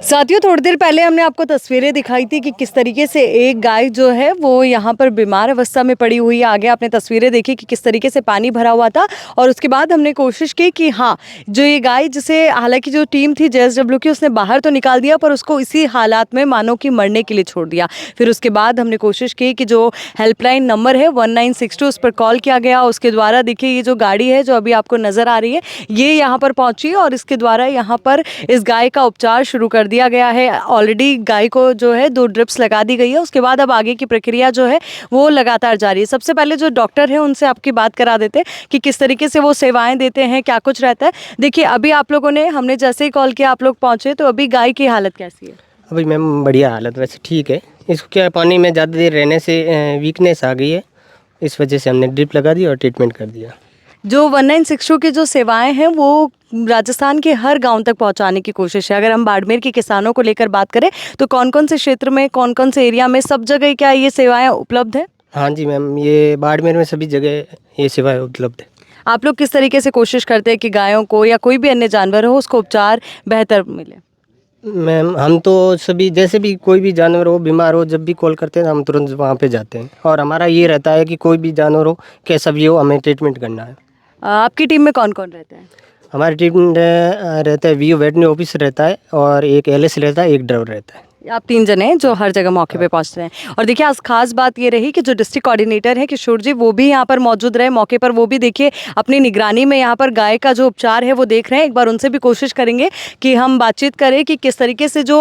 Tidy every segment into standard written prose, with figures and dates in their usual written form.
साथियों, थोड़ी देर पहले हमने आपको तस्वीरें दिखाई थी कि किस तरीके से एक गाय जो है वो यहाँ पर बीमार अवस्था में पड़ी हुई है। आगे आपने तस्वीरें देखी कि किस तरीके से पानी भरा हुआ था और उसके बाद हमने कोशिश की कि हाँ, जो ये गाय जिसे हालांकि जो टीम थी जेएसडब्ल्यू की उसने बाहर तो निकाल दिया पर उसको इसी हालात में मानो कि मरने के लिए छोड़ दिया। फिर उसके बाद हमने कोशिश की कि जो हेल्पलाइन नंबर है 1962 उस पर कॉल किया गया। उसके द्वारा देखिए ये जो गाड़ी है जो अभी आपको नज़र आ रही है ये यहाँ पर पहुँची और इसके द्वारा यहाँ पर इस गाय का उपचार शुरू कर दिया गया है। ऑलरेडी गाय को जो है 2 ड्रिप्स लगा दी गई है। उसके बाद अब आगे की प्रक्रिया जो है वो लगातार जारी है। सबसे पहले जो डॉक्टर है उनसे आपकी बात करा देते हैं कि किस तरीके से वो सेवाएं देते हैं, क्या कुछ रहता है। देखिए अभी आप लोगों ने हमने जैसे ही कॉल किया आप लोग पहुंचे तो अभी गाय की हालत कैसी है? अभी मैम बढ़िया हालत, वैसे ठीक है। इसको क्या पानी में ज़्यादा देर रहने से वीकनेस आ गई है, इस वजह से हमने ड्रिप लगा दी और ट्रीटमेंट कर दिया। जो 1962 की जो सेवाएं हैं वो राजस्थान के हर गांव तक पहुंचाने की कोशिश है। अगर हम बाड़मेर के किसानों को लेकर बात करें तो कौन कौन से क्षेत्र में, कौन कौन से एरिया में, सब जगह क्या ये सेवाएं उपलब्ध है? हाँ जी मैम, ये बाड़मेर में सभी जगह ये सेवाएं उपलब्ध है। आप लोग किस तरीके से कोशिश करते हैं कि गायों को या कोई भी अन्य जानवर हो उसको उपचार बेहतर मिले? मैम हम तो सभी, जैसे भी कोई भी जानवर हो बीमार हो, जब भी कॉल करते हैं हम तुरंत वहाँ पे जाते हैं और हमारा ये रहता है कि कोई भी जानवर हो कैसा भी हो हमें ट्रीटमेंट करना है। आपकी टीम में कौन कौन रहता है? हमारी टीम रहता है वीओ वेटरनरी ऑफिसर रहता है और एक एलएस रहता है, एक ड्राइवर रहता है। आप 3 जने हैं जो हर जगह मौके पे पहुंचते हैं। और देखिए आज खास बात ये रही कि जो डिस्ट्रिक्ट कोऑर्डिनेटर है किशोर जी वो भी यहाँ पर मौजूद रहे मौके पर। वो भी देखिए अपनी निगरानी में यहाँ पर गाय का जो उपचार है वो देख रहे हैं। एक बार उनसे भी कोशिश करेंगे कि हम बातचीत करें कि किस तरीके से जो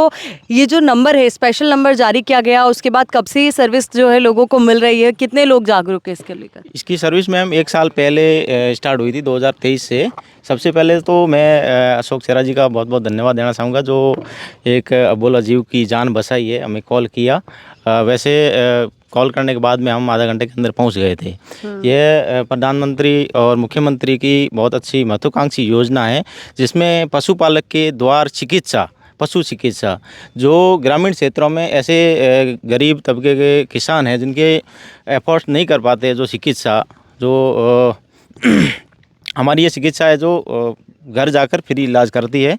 ये जो नंबर है, स्पेशल नंबर जारी किया गया, उसके बाद कब से ये सर्विस जो है लोगों को मिल रही है, कितने लोग जागरूक है इसके लेकर? इसकी सर्विस मैम 1 साल पहले स्टार्ट हुई थी 2023 से। सबसे पहले तो मैं अशोक सेरा जी का बहुत बहुत धन्यवाद देना चाहूँगा जो एक अबोला जीव की जान बचाई है, हमें कॉल किया। वैसे कॉल करने के बाद में हम आधा घंटे के अंदर पहुंच गए थे। यह प्रधानमंत्री और मुख्यमंत्री की बहुत अच्छी महत्वाकांक्षी योजना है जिसमें पशुपालक के द्वार चिकित्सा, पशु चिकित्सा, जो ग्रामीण क्षेत्रों में ऐसे गरीब तबके के किसान हैं जिनके एफर्ट्स नहीं कर पाते, जो चिकित्सा जो हमारी ये चिकित्सा है जो घर जाकर फ्री इलाज करती है।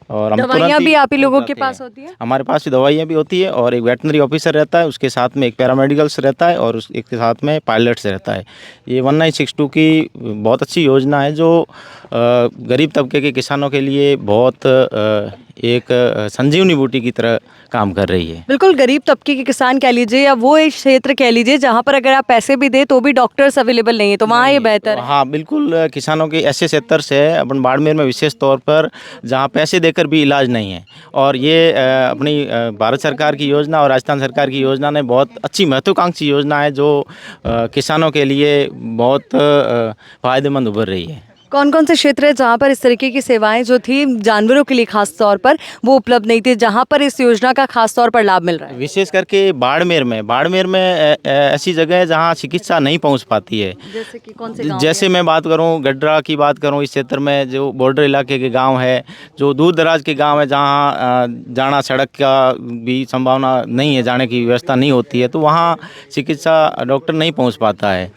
और हम दवाइयाँ भी आप ही लोगों के पास होती है? हमारे पास भी दवाइयाँ भी होती है और एक वेटनरी ऑफिसर रहता है, उसके साथ में एक पैरामेडिकल्स रहता है और उसके साथ में पायलट्स रहता है। ये 1962 की बहुत अच्छी योजना है जो गरीब तबके के किसानों के लिए बहुत एक संजीवनी बूटी की तरह काम कर रही है। बिल्कुल, गरीब तबके के किसान कह लीजिए या वो एक क्षेत्र कह लीजिए जहाँ पर अगर आप पैसे भी दे तो भी डॉक्टर्स अवेलेबल नहीं है, तो वहाँ ये बेहतर है। हाँ बिल्कुल, किसानों के ऐसे क्षेत्र से है अपन बाड़मेर में विशेष तौर पर जहाँ पैसे देकर भी इलाज नहीं है। और ये अपनी भारत सरकार की योजना और राजस्थान सरकार की योजना ने बहुत अच्छी महत्वाकांक्षी योजना है जो किसानों के लिए बहुत फ़ायदेमंद उभर रही है। कौन कौन से क्षेत्र है जहाँ पर इस तरीके की सेवाएं जो थी जानवरों के लिए खास तौर पर वो उपलब्ध नहीं थी, जहाँ पर इस योजना का खास तौर पर लाभ मिल रहा है? विशेष करके बाड़मेर में ऐसी जगह है जहाँ चिकित्सा नहीं पहुँच पाती है। जैसे कि कौन से गाँव? जैसे मैं बात करूँ गड्ढरा की बात करूँ, इस क्षेत्र में जो बॉर्डर इलाके के गांव है, जो दूर दराज के गांव है जहां जाना सड़क का भी संभावना नहीं है, जाने की व्यवस्था नहीं होती है, तो वहां चिकित्सा डॉक्टर नहीं पहुंच पाता है।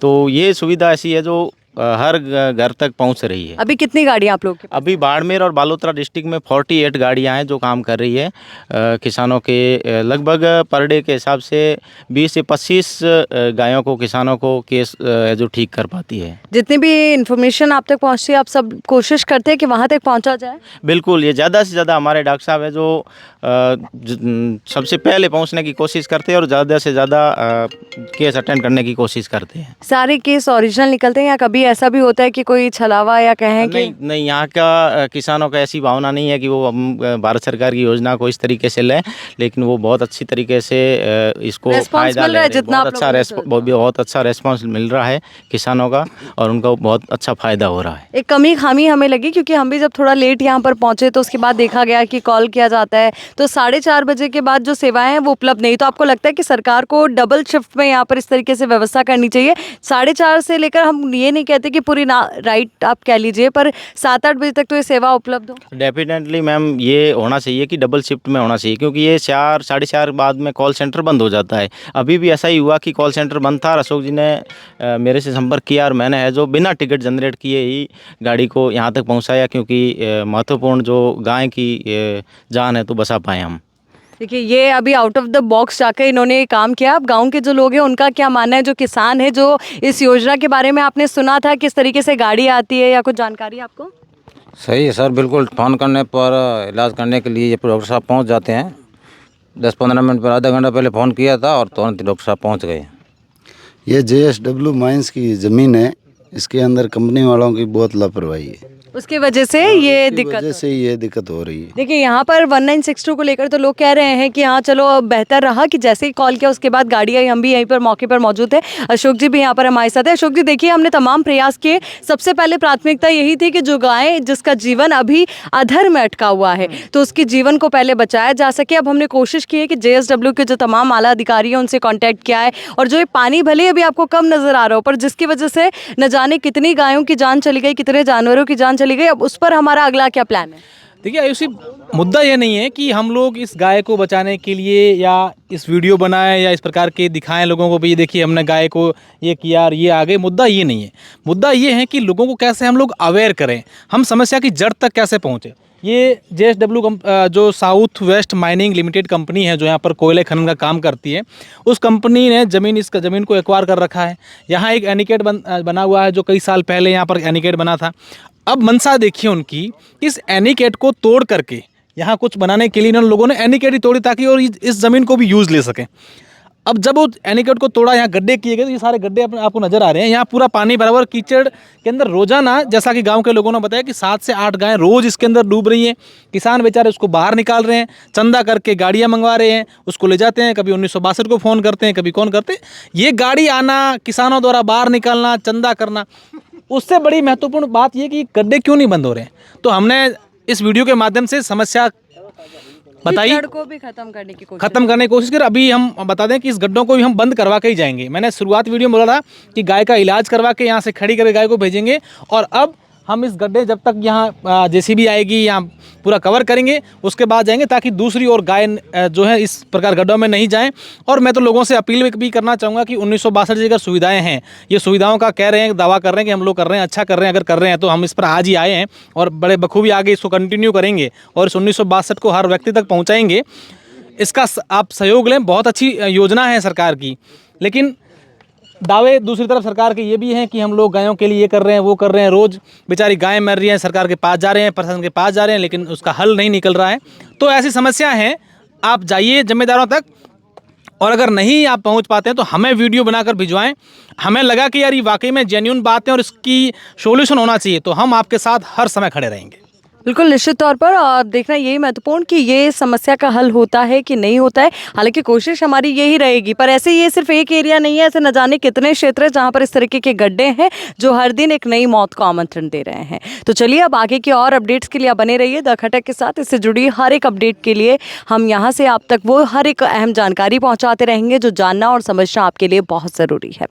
तो ये सुविधा ऐसी है जो हर घर तक पहुंच रही है। अभी कितनी गाड़ियाँ आप लोग के पास? अभी बाड़मेर और बालोतरा डिस्ट्रिक्ट में 48 गाड़ियां हैं जो काम कर रही है। किसानों के लगभग पर डे के हिसाब से 20 से 25 गायों को, किसानों को केस जो ठीक कर पाती है। जितनी भी इन्फॉर्मेशन आप तक पहुँचती है आप सब कोशिश करते हैं कि वहाँ तक पहुँचा जाए? बिल्कुल, ये ज़्यादा से ज़्यादा हमारे डॉक्टर साहब है जो सबसे पहले पहुंचने की कोशिश करते हैं और ज़्यादा से ज़्यादा केस अटेंड करने की कोशिश करते हैं। सारे केस ओरिजिनल निकलते हैं या कभी ऐसा भी होता है कि कोई छलावा या कहें कि नहीं, यहाँ का किसानों का ऐसी भावना नहीं है कि वो हम भारत सरकार की योजना को इस तरीके से लें, लेकिन वो बहुत अच्छी तरीके से इसको फायदा ले रहे हैं। बहुत अच्छा रेस्पॉन्स मिल रहा है किसानों का और उनका बहुत अच्छा फायदा हो रहा है। एक कमी खामी हमें लगी क्योंकि हम भी जब थोड़ा लेट यहाँ पर पहुँचे तो उसके बाद देखा गया कि कॉल किया जाता है तो 4:30 बजे के बाद जो सेवाएं हैं वो उपलब्ध नहीं। तो आपको लगता है कि सरकार को डबल शिफ्ट में यहाँ पर इस तरीके से व्यवस्था करनी चाहिए? 4:30 से लेकर हम ये नहीं कह कहते कि पूरी राइट आप कह लीजिए, पर 7-8 बजे तक तो ये सेवा उपलब्ध हो। डेफिनेटली मैम, ये होना चाहिए कि डबल शिफ्ट में होना चाहिए, क्योंकि ये 4 साढ़े 4 बाद में कॉल सेंटर बंद हो जाता है। अभी भी ऐसा ही हुआ कि कॉल सेंटर बंद था और अशोक जी ने मेरे से संपर्क किया और मैंने है जो बिना टिकट जनरेट किए ही गाड़ी को यहाँ तक पहुँचाया, क्योंकि महत्वपूर्ण जो गाय की जान है तो बचा पाए हम। देखिए, ये अभी आउट ऑफ द बॉक्स जाकर इन्होंने ये काम किया। अब गांव के जो लोग हैं उनका क्या मानना है, जो किसान है, जो इस योजना के बारे में आपने सुना था, किस तरीके से गाड़ी आती है या कुछ जानकारी आपको? सही है सर, बिल्कुल। फ़ोन करने पर इलाज करने के लिए ये डॉक्टर साहब पहुंच जाते हैं। 10-15 मिनट पर, आधा घंटा पहले फ़ोन किया था और तुरंत डॉक्टर साहब पहुंच गए। ये JSW माइंस की ज़मीन है, इसके अंदर कंपनी वालों की बहुत लापरवाही है, उसकी वजह से ये उसकी दिक्कत वजह से ये दिक्कत हो रही है। देखिए, यहाँ पर 1962 को लेकर तो लोग कह रहे हैं कि हाँ चलो, बेहतर रहा कि जैसे ही कॉल किया उसके बाद गाड़ी आई। हम भी यहीं पर मौके पर मौजूद है, अशोक जी भी यहाँ पर हमारे साथ है। अशोक जी, देखिए, हमने तमाम प्रयास किए। सबसे पहले प्राथमिकता यही थी कि जो गाय जिसका जीवन अभी अधर में अटका हुआ है, तो उसके जीवन को पहले बचाया जा सके। अब हमने कोशिश की है कि JSW के जो तमाम आला अधिकारी हैं उनसे कॉन्टैक्ट किया है, और जो ये पानी भले अभी आपको कम नजर आ रहा हो, पर जिसकी वजह से न जाने कितनी गायों की जान चली गई, कितने जानवरों की जान चली गई, अब उस पर हमारा अगला क्या प्लान है? देखिए आयुषी, मुद्दा ये नहीं है कि हम लोग इस गाय को बचाने के लिए या इस वीडियो बनाएं या इस प्रकार के दिखाएं लोगों को भी, ये देखिए हमने गाय को ये किया और ये आ गए। मुद्दा ये नहीं है। मुद्दा ये है कि लोगों को कैसे हम लोग अवेयर करें, हम समस्या की जड़ तक कैसे पहुँचे। ये JSW जो south west mining limited company है, जो यहाँ पर कोयले खनन का काम करती है, उस कंपनी ने ज़मीन को एक्वायर कर रखा है। यहाँ एक एनीकट बना हुआ है, जो कई साल पहले यहाँ पर एनीकट बना था। अब मंशा देखिए उनकी, इस एनीकट को तोड़ करके यहाँ कुछ बनाने के लिए इन्होंने लोगों ने एनीकट ही तोड़ी ताकि और इस ज़मीन को भी यूज़ ले सकें। अब जब वो एनीकट को तोड़ा, यहाँ गड्ढे किए गए, तो ये सारे गड्ढे आपको नज़र आ रहे हैं। यहाँ पूरा पानी बराबर कीचड़ के अंदर रोजाना, जैसा कि गांव के लोगों ने बताया कि 7 से 8 गायें रोज़ इसके अंदर डूब रही हैं। किसान बेचारे उसको बाहर निकाल रहे हैं, चंदा करके गाड़ियाँ मंगवा रहे हैं, उसको ले जाते हैं। कभी 1962 को फ़ोन करते हैं, कभी कौन करते हैं। ये गाड़ी आना, किसानों द्वारा बाहर निकालना, चंदा करना, उससे बड़ी महत्वपूर्ण बात ये कि गड्ढे क्यों नहीं बंद हो रहे हैं। तो हमने इस वीडियो के माध्यम से समस्या बताई, जड़ को भी खत्म करने की कोशिश कर। अभी हम बता दें कि इस गड्ढों को भी हम बंद करवा के ही जाएंगे। मैंने शुरुआत वीडियो में बोला था कि गाय का इलाज करवा के यहाँ से खड़ी करके गाय को भेजेंगे, और अब हम इस गड्ढे जब तक यहाँ JCB आएगी यहाँ पूरा कवर करेंगे, उसके बाद जाएंगे, ताकि दूसरी और गाय जो है इस प्रकार गड्ढों में नहीं जाएं। और मैं तो लोगों से अपील भी करना चाहूँगा कि 1962 जी का सुविधाएं हैं, ये सुविधाओं का कह रहे हैं, दावा कर रहे हैं कि हम लोग कर रहे हैं, अच्छा कर रहे हैं। अगर कर रहे हैं तो हम इस पर आज ही आए हैं और बड़े बखूबी आगे इसको कंटिन्यू करेंगे और इस 1962 को हर व्यक्ति तक पहुँचाएंगे। इसका आप सहयोग लें, बहुत अच्छी योजना है सरकार की। लेकिन दावे दूसरी तरफ सरकार के ये भी हैं कि हम लोग गायों के लिए ये कर रहे हैं, वो कर रहे हैं। रोज़ बेचारी गायें मर रही हैं, सरकार के पास जा रहे हैं, प्रशासन के पास जा रहे हैं, लेकिन उसका हल नहीं निकल रहा है। तो ऐसी समस्या है, आप जाइए जिम्मेदारों तक, और अगर नहीं आप पहुंच पाते हैं तो हमें वीडियो बनाकर भिजवाएं। हमें लगा कि यार ये वाकई में जेन्युइन बात है और इसकी सॉल्यूशन होना चाहिए, तो हम आपके साथ हर समय खड़े रहेंगे। बिल्कुल, निश्चित तौर पर। और देखना यही महत्वपूर्ण कि ये समस्या का हल होता है कि नहीं होता है। हालांकि कोशिश हमारी यही रहेगी, पर ऐसे ये सिर्फ एक एरिया नहीं है, ऐसे न जाने कितने क्षेत्र हैं जहां पर इस तरीके के गड्ढे हैं जो हर दिन एक नई मौत को आमंत्रण दे रहे हैं। तो चलिए, अब आगे की और अपडेट्स के लिए आप बने रहिए द खटक के साथ। इससे जुड़ी हर एक अपडेट के लिए हम यहाँ से आप तक वो हर एक अहम जानकारी पहुँचाते रहेंगे, जो जानना और समझना आपके लिए बहुत ज़रूरी है।